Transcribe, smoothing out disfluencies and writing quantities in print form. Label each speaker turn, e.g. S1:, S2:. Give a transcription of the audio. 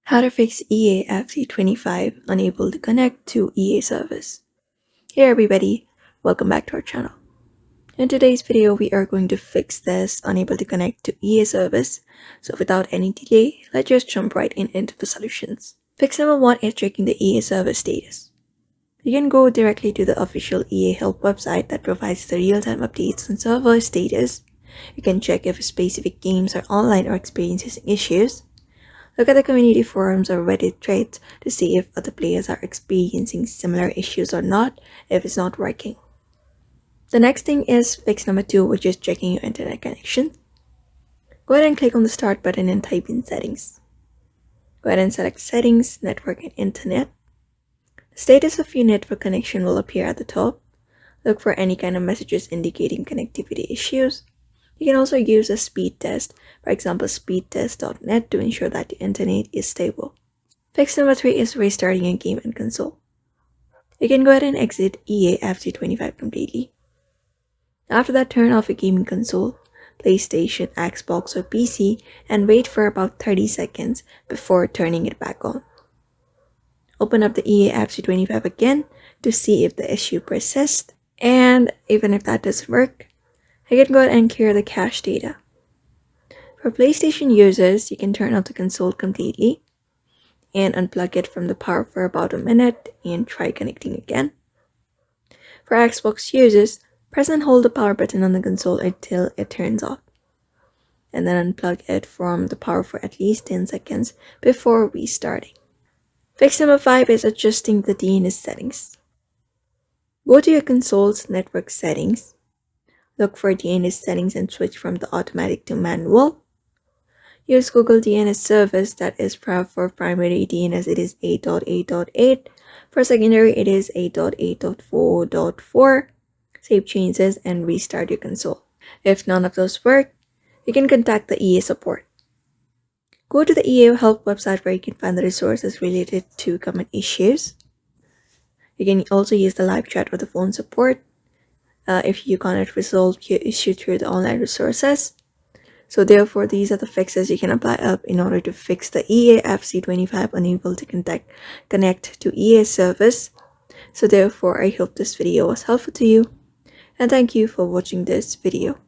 S1: How to fix EAFC25 unable to connect to EA service. Hey everybody, welcome back to our channel. In today's video, we are going to fix this unable to connect to EA service. So without any delay, let's just jump right into the solutions. Fix number 1 is checking the EA service status. You can go directly to the official EA help website that provides the real-time updates on server status. You can check if specific games are online or experiencing issues. Look at the community forums or Reddit threads to see if other players are experiencing similar issues or not, if it's not working. The next thing is fix number 2, which is checking your internet connection. Go ahead and click on the start button and type in settings. Go ahead and select settings, network and internet. The status of your network connection will appear at the top. Look for any kind of messages indicating connectivity issues. You can also use a speed test, for example speedtest.net, to ensure that the internet is stable. Fix number 3 is restarting your game and console. You can go ahead and exit EA FC25 completely. After that, turn off your gaming console, PlayStation, Xbox or PC, and wait for about 30 seconds before turning it back on. Open up the EA FC25 again to see if the issue persists, and even if that doesn't work, you can go ahead and clear the cache data. For PlayStation users, you can turn off the console completely and unplug it from the power for about a minute and try connecting again. For Xbox users, press and hold the power button on the console until it turns off, and then unplug it from the power for at least 10 seconds before restarting. Fix number 5 is adjusting the DNS settings. Go to your console's network settings. Look for DNS settings and switch from the automatic to manual. Use Google DNS service, that is for primary DNS it is 8.8.8. For secondary it is 8.8.4.4. Save changes and restart your console. If none of those work, you can contact the EA support. Go to the EA help website where you can find the resources related to common issues. You can also use the live chat or the phone support if you cannot resolve your issue through the online resources. So therefore, these are the fixes you can apply up in order to fix the EA FC25 unable to connect to EA service. So therefore, I hope this video was helpful to you, and thank you for watching this video.